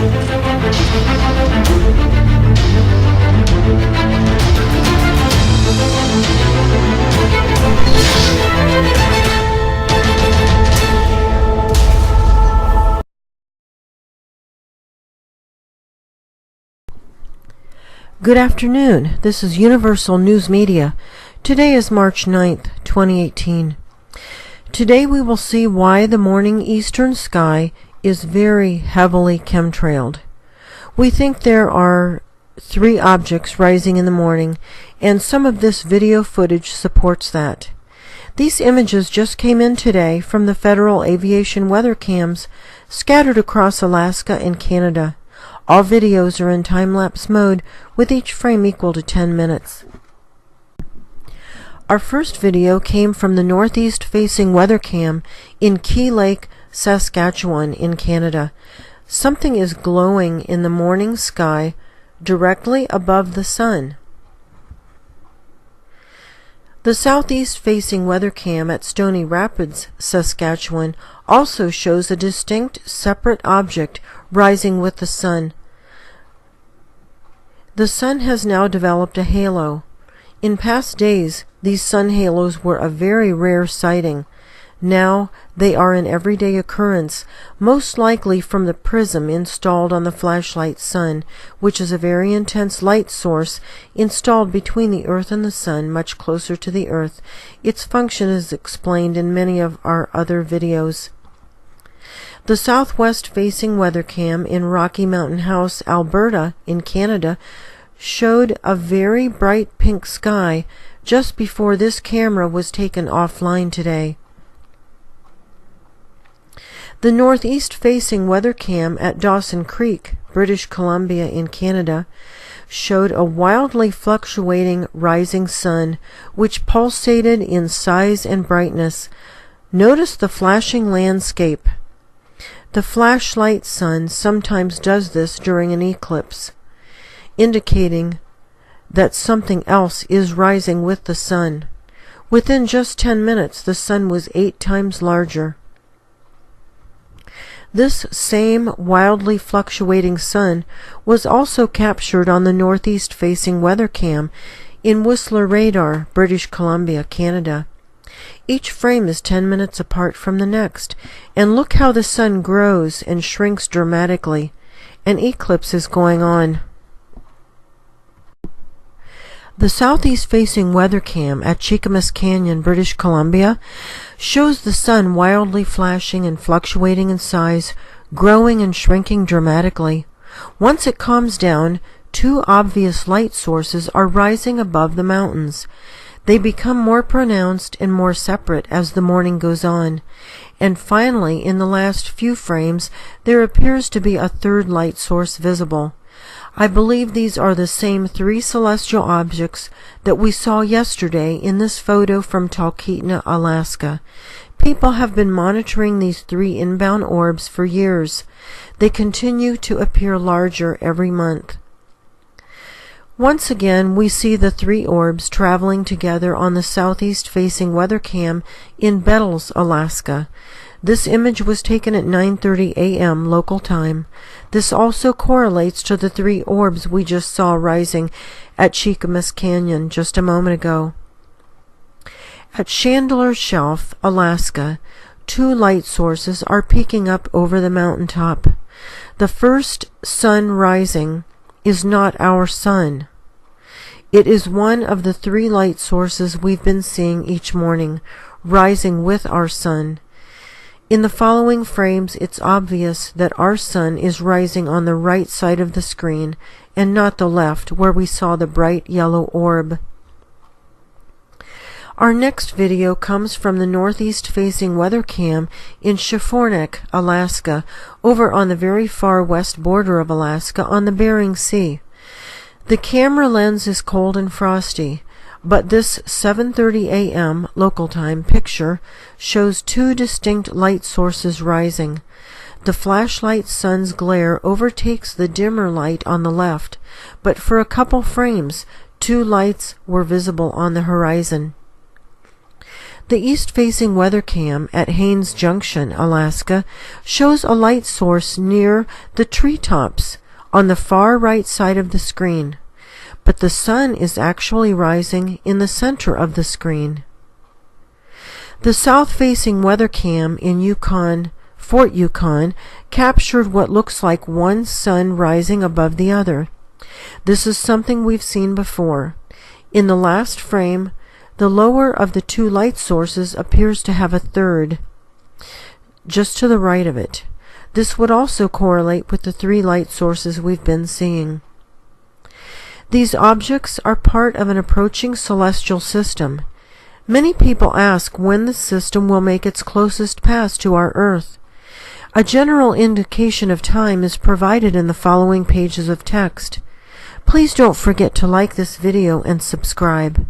Good afternoon. This is Universal News Media. Today is March 9th, 2018. Today we will see why the morning eastern sky is very heavily chemtrailed. We think there are 3 objects rising in the morning, and some of this video footage supports that. These images just came in today from the Federal Aviation weather cams scattered across Alaska and Canada. All videos are in time-lapse mode, with each frame equal to 10 minutes. Our first video came from the northeast-facing weather cam in Key Lake, Saskatchewan in Canada. Something is glowing in the morning sky directly above the sun. The southeast-facing weather cam at Stony Rapids, Saskatchewan, also shows a distinct, separate object rising with the sun. The sun has now developed a halo. In past days, these sun halos were a very rare sighting. Now they are an everyday occurrence, most likely from the prism installed on the flashlight sun, which is a very intense light source installed between the Earth and the sun, much closer to the Earth. Its function is explained in many of our other videos. The southwest-facing weather cam in Rocky Mountain House, Alberta, in Canada, showed a very bright pink sky just before this camera was taken offline today. The northeast-facing weather cam at Dawson Creek, British Columbia in Canada, showed a wildly fluctuating rising sun, which pulsated in size and brightness. Notice the flashing landscape. The flashlight sun sometimes does this during an eclipse, indicating that something else is rising with the sun. Within just 10 minutes, the sun was 8 times larger. This same wildly fluctuating sun was also captured on the northeast-facing weather cam in Whistler Radar, British Columbia, Canada. Each frame is 10 minutes apart from the next, and look how the sun grows and shrinks dramatically. An eclipse is going on. The southeast-facing weather cam at Chickamus Canyon, British Columbia, shows the sun wildly flashing and fluctuating in size, growing and shrinking dramatically. Once it calms down, 2 obvious light sources are rising above the mountains. They become more pronounced and more separate as the morning goes on. And finally, in the last few frames, there appears to be a 3rd light source visible. I believe these are the same 3 celestial objects that we saw yesterday in this photo from Talkeetna, Alaska. People have been monitoring these 3 inbound orbs for years. They continue to appear larger every month. Once again, we see the 3 orbs traveling together on the southeast-facing weather cam in Bettles, Alaska. This image was taken at 9:30 a.m. local time. This also correlates to the 3 orbs we just saw rising at Chickamus Canyon just a moment ago. At Chandler Shelf, Alaska, 2 light sources are peeking up over the mountaintop. The first sun rising is not our sun. It is one of the 3 light sources we've been seeing each morning, rising with our sun. In the following frames, it's obvious that our sun is rising on the right side of the screen and not the left, where we saw the bright yellow orb. Our next video comes from the northeast-facing weather cam in Shaffornak, Alaska, over on the very far west border of Alaska on the Bering Sea. The camera lens is cold and frosty, but this 7:30 a.m. local time picture shows 2 distinct light sources rising. The flashlight sun's glare overtakes the dimmer light on the left, but for a couple frames, 2 lights were visible on the horizon. The east-facing weather cam at Haines Junction, Alaska, shows a light source near the treetops on the far right side of the screen, but the sun is actually rising in the center of the screen. The south-facing weather cam in Fort Yukon, captured what looks like one sun rising above the other. This is something we've seen before. In the last frame, the lower of the two light sources appears to have a third, just to the right of it. This would also correlate with the three light sources we've been seeing. These objects are part of an approaching celestial system. Many people ask when the system will make its closest pass to our Earth. A general indication of time is provided in the following pages of text. Please don't forget to like this video and subscribe.